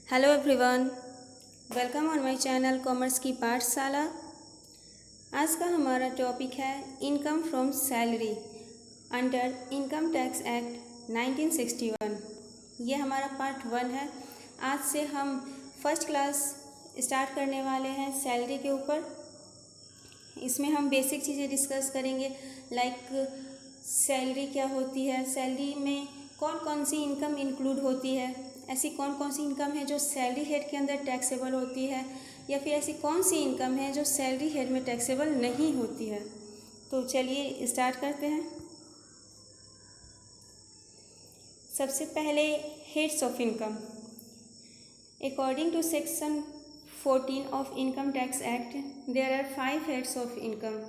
Hello everyone, welcome on my channel commerce की पाठशाला। आज का हमारा टॉपिक है income from salary under income tax act 1961। ये हमारा पार्ट 1 है। आज से हम फर्स्ट क्लास स्टार्ट करने वाले हैं सैलरी के ऊपर। इसमें हम बेसिक चीज़ें डिस्कस करेंगे, लाइक सैलरी क्या होती है, सैलरी में कौन कौन सी इनकम इंक्लूड होती है, ऐसी कौन कौन सी इनकम है जो सैलरी हेड के अंदर टैक्सेबल होती है, या फिर ऐसी कौन सी इनकम है जो सैलरी हेड में टैक्सेबल नहीं होती है। तो चलिए स्टार्ट करते हैं। सबसे पहले heads of income. According to section 14 of Income Tax Act, there are 5 heads of income: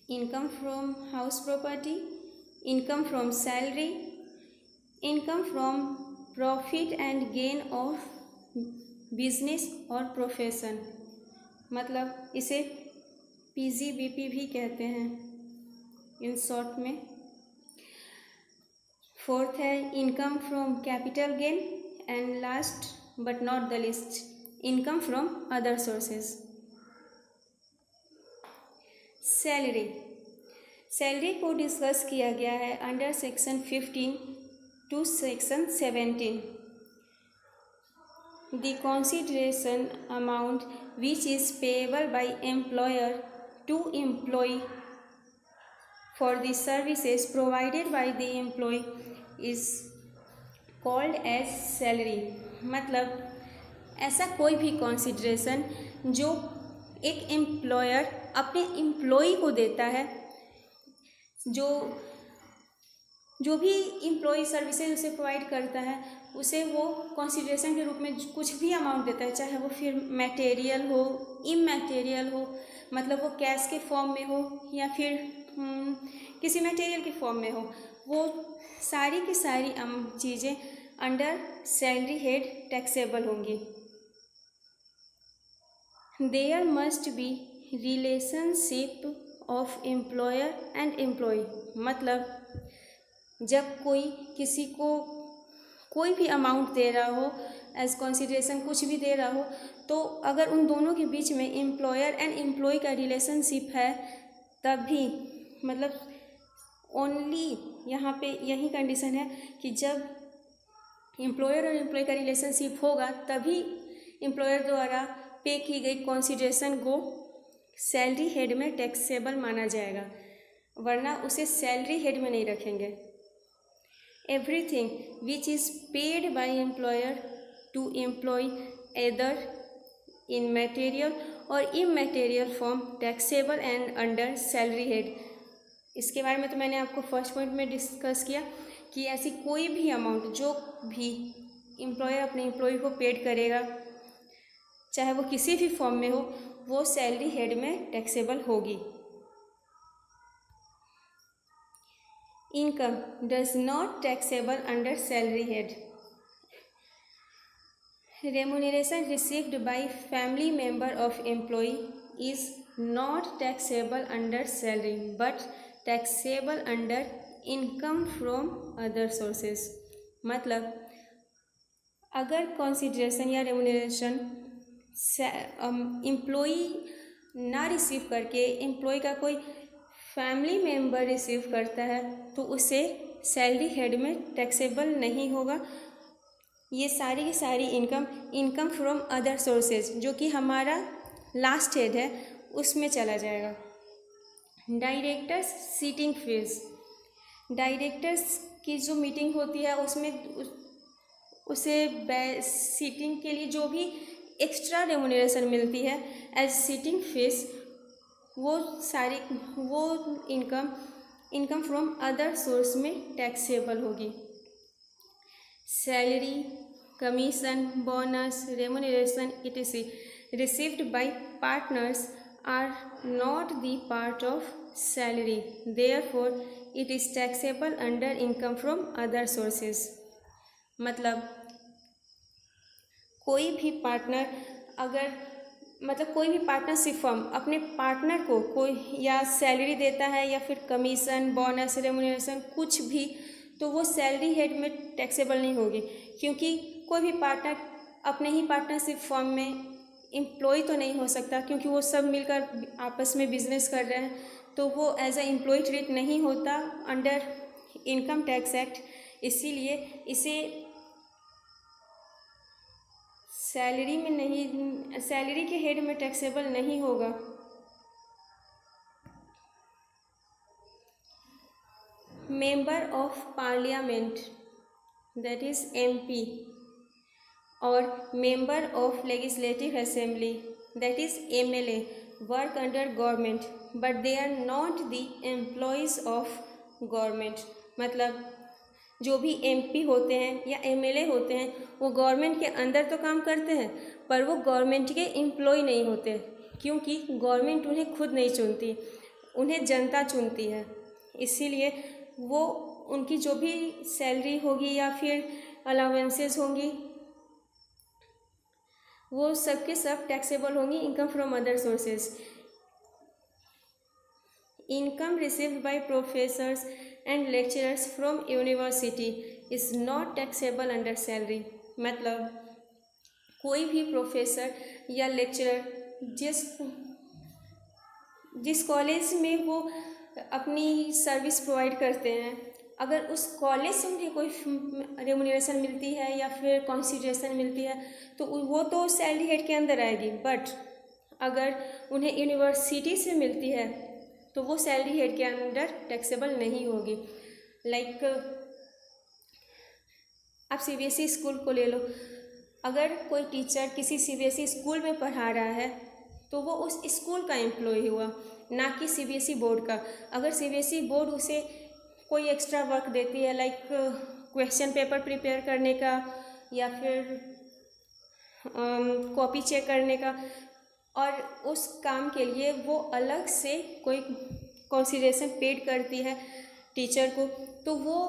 income from house property, income from salary, income from profit and gain of business और profession, मतलब इसे PGBP भी कहते हैं in short में। Fourth है income from capital gain, and last but not the least, income from other sources. Salary को discuss किया गया है under section 15 to section 17। The consideration amount which is payable by employer to employee for the services provided by the employee is called as salary. मतलब ऐसा कोई भी consideration जो एक एम्प्लॉयर अपने एम्प्लॉय को देता है, जो भी एम्प्लॉय सर्विसेज उसे प्रोवाइड करता है, उसे वो कंसिडरेशन के रूप में कुछ भी अमाउंट देता है, चाहे वो फिर मटेरियल हो, इमैटेरियल हो, मतलब वो कैश के फॉर्म में हो या फिर किसी मटेरियल के फॉर्म में हो, वो सारी की सारी चीज़ें अंडर सैलरी हेड टैक्सेबल होंगी। There must be relationship of employer and employee. मतलब जब कोई किसी को कोई भी अमाउंट दे रहा हो, एज कंसिडरेशन कुछ भी दे रहा हो, तो अगर उन दोनों के बीच में एम्प्लॉयर एंड एम्प्लॉय का रिलेशनशिप है तभी, मतलब ओनली यहाँ पे यही कंडीशन है कि जब एम्प्लॉयर और एम्प्लॉय का रिलेशनशिप होगा तभी एम्प्लॉयर द्वारा पे की गई कंसिडरेशन को सैलरी हेड में टैक्सेबल माना जाएगा, वरना उसे सैलरी हेड में नहीं रखेंगे। Everything which is paid by employer to employ either in material और immaterial form taxable and under salary head. इसके बारे में तो मैंने आपको फर्स्ट पॉइंट में डिस्कस किया कि ऐसी कोई भी अमाउंट जो भी एम्प्लॉयर अपने एम्प्लॉय को पेड करेगा, चाहे वो किसी भी फॉर्म में हो, वो सैलरी हेड में टैक्सेबल होगी। Income does not taxable under salary head. Remuneration received by family member of employee is not taxable under salary but taxable under income from other sources. मतलब अगर कंसिडरेशन या remuneration employee ना receive करके employee का कोई family member receive करता है तो उसे सैलरी हेड में टैक्सेबल नहीं होगा। ये सारी की सारी इनकम फ्रॉम अदर सोर्सेज, जो कि हमारा लास्ट हेड है, उसमें चला जाएगा। Directors seating fees. डायरेक्टर्स की जो मीटिंग होती है उसमें उसे सीटिंग के लिए जो भी एक्स्ट्रा रेमुनरेशन मिलती है एज सीटिंग फीस, वो इनकम फ्रॉम अदर सोर्स में टैक्सेबल होगी। Salary, commission, bonus, remuneration etc received by partners are not the part of salary, therefore it is taxable under income from other sources। मतलब कोई भी partner अगर कोई भी partnership firm अपने partner को कोई या सैलरी देता है या फिर कमीशन, बोनस, रेमुनरेशन कुछ भी, तो वो सैलरी हेड में टैक्सेबल नहीं होगी, क्योंकि कोई भी पार्टनर अपने ही पार्टनरशिप फर्म में एम्प्लॉय तो नहीं हो सकता, क्योंकि वो सब मिलकर आपस में बिजनेस कर रहे हैं, तो वो एज अ एम्प्लॉय ट्रीट नहीं होता अंडर इनकम टैक्स एक्ट। इसीलिए इसे सैलरी में नहीं, सैलरी के हेड में टैक्सेबल नहीं होगा। Member of parliament that is MP और member of legislative assembly that is MLA work under government but they are not the employees of government. मतलब जो भी MP होते हैं या MLA होते हैं वो गवर्नमेंट के अंदर तो काम करते हैं, पर वो गवर्नमेंट के एम्प्लॉय नहीं होते, क्योंकि गवर्नमेंट उन्हें खुद नहीं चुनती, उन्हें जनता चुनती है। इसीलिए वो उनकी जो भी सैलरी होगी या फिर अलाउंसेस होंगी वो सब के सब टैक्सेबल होंगी income from other sources. Income received by professors and lecturers from university is not taxable under salary. मतलब कोई भी प्रोफेसर या लेक्चरर जिस कॉलेज में वो अपनी सर्विस प्रोवाइड करते हैं, अगर उस कॉलेज से उन्हें कोई रेमुनरेशन मिलती है या फिर कंसिडरेशन मिलती है तो वो तो सैलरी हेड के अंदर आएगी, बट अगर उन्हें यूनिवर्सिटी से मिलती है तो वो सैलरी हेड के अंदर टैक्सेबल नहीं होगी। लाइक आप CBSE स्कूल को ले लो, अगर कोई टीचर किसी CBSE स्कूल में पढ़ा रहा है तो वो उस स्कूल का एम्प्लॉय हुआ, ना कि CBSE बोर्ड का। अगर CBSE बोर्ड उसे कोई एक्स्ट्रा वर्क देती है लाइक क्वेश्चन पेपर प्रिपेयर करने का या फिर कॉपी चेक करने का, और उस काम के लिए वो अलग से कोई कंसिडरेशन पेड करती है टीचर को, तो वो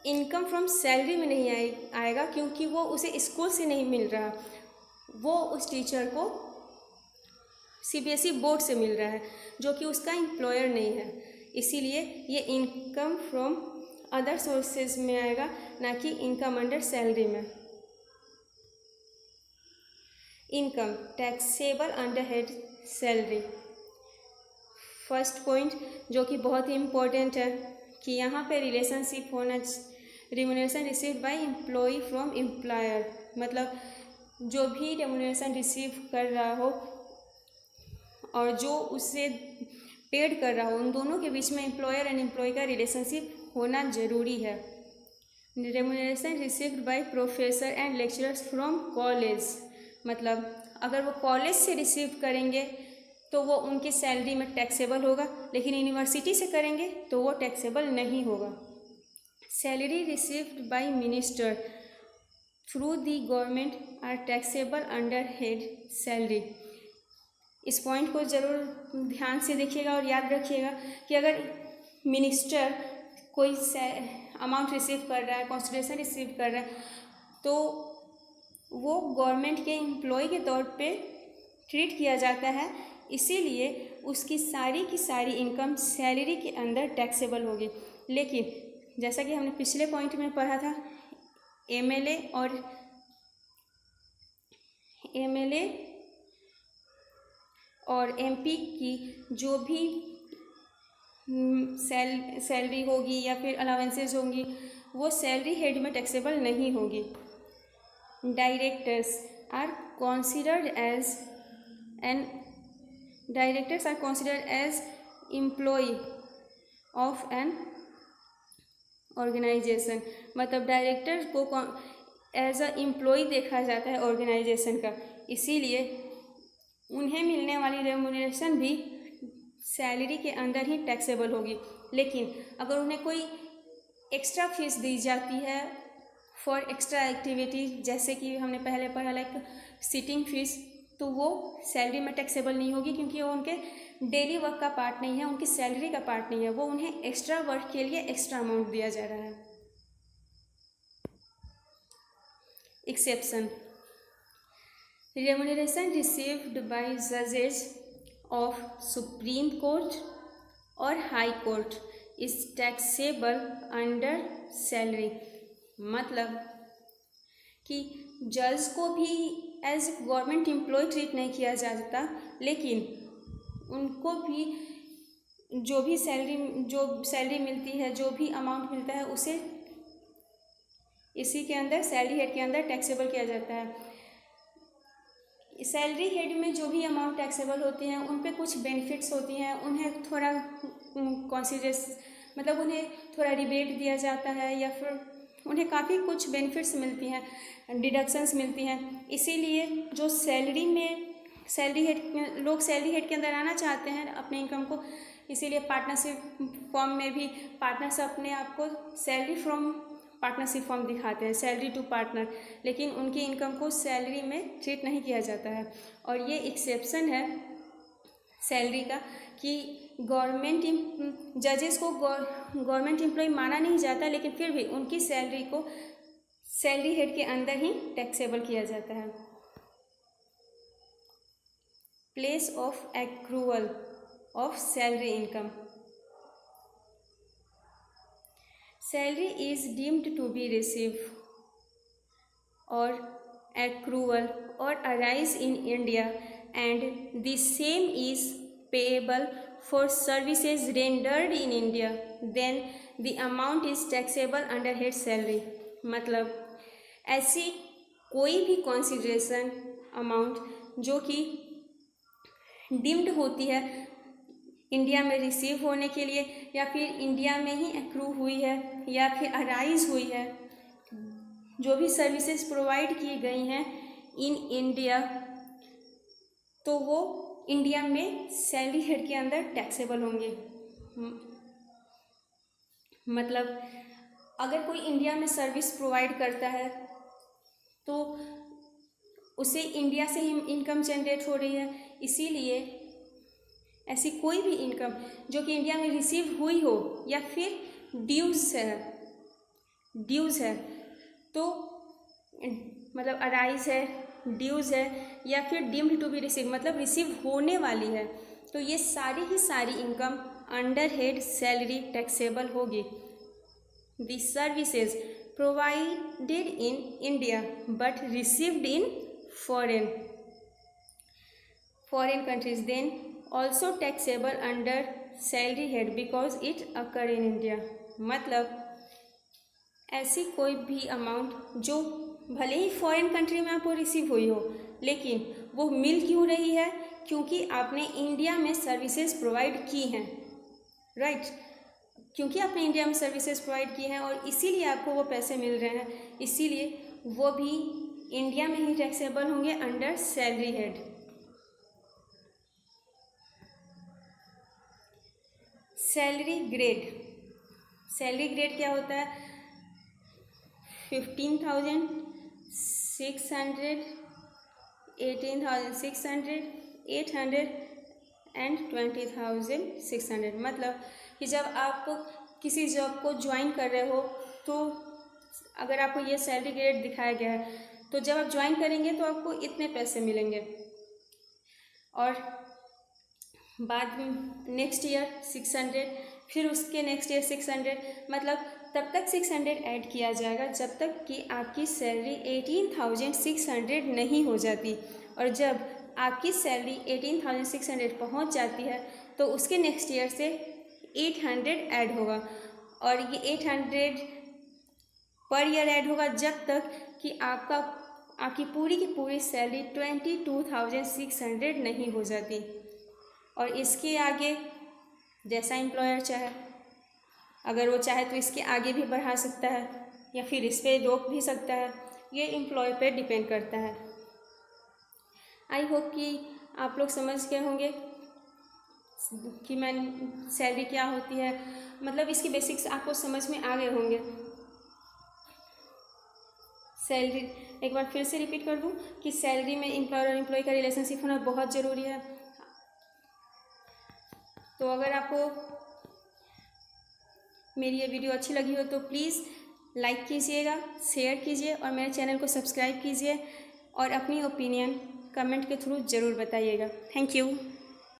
इनकम फ्रॉम सैलरी में नहीं आएगा, क्योंकि वो उसे स्कूल से नहीं मिल रहा, वो उस टीचर को CBSE बोर्ड से मिल रहा है जो कि उसका एम्प्लॉयर नहीं है। इसीलिए ये इनकम फ्रॉम अदर सोर्सेज में आएगा, ना कि इनकम अंडर सैलरी में। Income taxable under head salary. First point जो कि बहुत ही इम्पोर्टेंट है कि यहाँ पे रिलेशनशिप होना, remuneration received by employee from employer. मतलब जो भी रिम्यूनरेशन रिसीव कर रहा हो और जो उससे पेड कर रहा हो, उन दोनों के बीच में एम्प्लॉयर एंड एम्प्लॉय का रिलेशनशिप होना ज़रूरी है। Remuneration received by professor and lecturers from college. मतलब अगर वो कॉलेज से रिसीव करेंगे तो वो उनकी सैलरी में टैक्सेबल होगा, लेकिन यूनिवर्सिटी से करेंगे तो वो टैक्सेबल नहीं होगा। Salary received by minister through the government are taxable under head salary. इस पॉइंट को ज़रूर ध्यान से देखिएगा और याद रखिएगा कि अगर मिनिस्टर कोई अमाउंट रिसीव कर रहा है, कंसिडरेशन रिसीव कर रहा है, तो वो गवर्नमेंट के एम्प्लॉय के तौर पे ट्रीट किया जाता है, इसीलिए उसकी सारी की सारी इनकम सैलरी के अंदर टैक्सेबल होगी। लेकिन जैसा कि हमने पिछले पॉइंट में पढ़ा था, MLA और MP की जो भी सैलरी होगी या फिर अलाउंसेस होंगी वो सैलरी हेड में टैक्सेबल नहीं होगी। Directors are considered as employee of an organization। मतलब डायरेक्टर को एज अ एम्प्लॉय देखा जाता है ऑर्गेनाइजेशन का, इसीलिए उन्हें मिलने वाली रेम्यूनरेशन भी सैलरी के अंदर ही टैक्सेबल होगी। लेकिन अगर उन्हें कोई एक्स्ट्रा फीस दी जाती है फॉर एक्स्ट्रा एक्टिविटी, जैसे कि हमने पहले पढ़ा लाइक सिटिंग फीस, तो वो सैलरी में टैक्सेबल नहीं होगी, क्योंकि वो उनके डेली वर्क का पार्ट नहीं है, उनकी सैलरी का पार्ट नहीं है, वो उन्हें एक्स्ट्रा वर्क के लिए एक्स्ट्रा अमाउंट दिया जा रहा है। एक्सेप्शन। रेम्यूनरेशन रिसीव्ड बाय जजेस ऑफ सुप्रीम कोर्ट और high court is taxable under salary. मतलब कि जज को भी एज गवर्नमेंट एम्प्लॉय ट्रीट नहीं किया जाता, लेकिन उनको भी जो सैलरी मिलती है, जो भी अमाउंट मिलता है, उसे इसी के अंदर सैलरी हेड के अंदर टैक्सेबल किया जाता है। सैलरी हेड में जो भी अमाउंट टैक्सेबल होती हैं उन पे कुछ बेनिफिट्स होती हैं, उन्हें थोड़ा मतलब उन्हें थोड़ा रिबेट दिया जाता है, या फिर उन्हें काफ़ी कुछ बेनिफिट्स मिलती हैं, डिडक्शंस मिलती हैं। इसीलिए जो लोग सैलरी हेड के अंदर आना चाहते हैं अपने इनकम को, इसीलिए पार्टनरशिप फॉर्म में भी पार्टनर्स अपने आप को सैलरी फ्रॉम पार्टनरशिप फॉर्म दिखाते हैं, सैलरी टू पार्टनर, लेकिन उनकी इनकम को सैलरी में ट्रीट नहीं किया जाता है। और ये एक्सेप्शन है सैलरी का कि जजेस को गवर्नमेंट एम्प्लॉय माना नहीं जाता, लेकिन फिर भी उनकी सैलरी को सैलरी हेड के अंदर ही टैक्सेबल किया जाता है। Place of accrual of salary income. Salary is deemed to be received or accrual or arise in India, and the same is payable for services rendered in India, then the amount is taxable under head salary। मतलब ऐसी कोई भी consideration amount जो कि deemed होती है India में receive होने के लिए, या फिर इंडिया में ही एक्रू हुई है, या फिर अराइज हुई है, जो भी सर्विसेज प्रोवाइड की गई हैं इन इंडिया, तो वो इंडिया में सैलरी हेड के अंदर टैक्सेबल होंगे। मतलब अगर कोई इंडिया में सर्विस प्रोवाइड करता है तो उसे इंडिया से ही इनकम जनरेट हो रही है, इसीलिए ऐसी कोई भी इनकम जो कि इंडिया में रिसीव हुई हो, या फिर ड्यूज़ है तो मतलब अराइज है, ड्यूज़ है, या फिर डीम्ड टू बी रिसीव मतलब रिसीव होने वाली है, तो ये सारी की सारी income under head salary taxable होगी। The services provided in India but received in foreign countries then also taxable under salary head because it occur in India। मतलब ऐसी कोई भी अमाउंट जो भले ही फॉरेन कंट्री में आपको रिसीव हुई हो, लेकिन वो मिल क्यों रही है, क्योंकि आपने इंडिया में सर्विसेज प्रोवाइड की हैं, राइट, क्योंकि आपने इंडिया में सर्विसेज प्रोवाइड की हैं और इसीलिए आपको वो पैसे मिल रहे हैं, इसीलिए वो भी इंडिया में ही टैक्सेबल होंगे under salary head. Salary grade क्या होता है? 15,600, 18,600, 800 एंड 20,600। मतलब कि जब आप किसी जॉब को ज्वाइन कर रहे हो तो अगर आपको ये सैलरी ग्रेड दिखाया गया है, तो जब आप ज्वाइन करेंगे तो आपको इतने पैसे मिलेंगे, और बाद में नेक्स्ट ईयर 600, फिर उसके नेक्स्ट ईयर 600, मतलब तब तक 600 ऐड किया जाएगा जब तक कि आपकी सैलरी 18,600 नहीं हो जाती। और जब आपकी सैलरी 18,600 पहुंच जाती है तो उसके नेक्स्ट ईयर से 800 ऐड होगा, और ये 800 पर ईयर ऐड होगा जब तक कि आपकी पूरी की पूरी सैलरी 22,600 नहीं हो जाती। और इसके आगे जैसा एम्प्लॉयर चाहे, अगर वो चाहे तो इसके आगे भी बढ़ा सकता है या फिर इस पर रोक भी सकता है, ये एम्प्लॉय पे डिपेंड करता है। आई होप कि आप लोग समझ गए होंगे कि सैलरी क्या होती है, मतलब इसके बेसिक्स आपको समझ में आ गए होंगे। सैलरी एक बार फिर से रिपीट कर दूं कि सैलरी में एम्प्लॉयर और एम्प्लॉय का रिलेशनशिप होना बहुत ज़रूरी है। तो अगर आपको मेरी ये वीडियो अच्छी लगी हो तो प्लीज़ लाइक कीजिएगा, शेयर कीजिए और मेरे चैनल को सब्सक्राइब कीजिए, और अपनी ओपिनियन कमेंट के थ्रू ज़रूर बताइएगा। Thank you.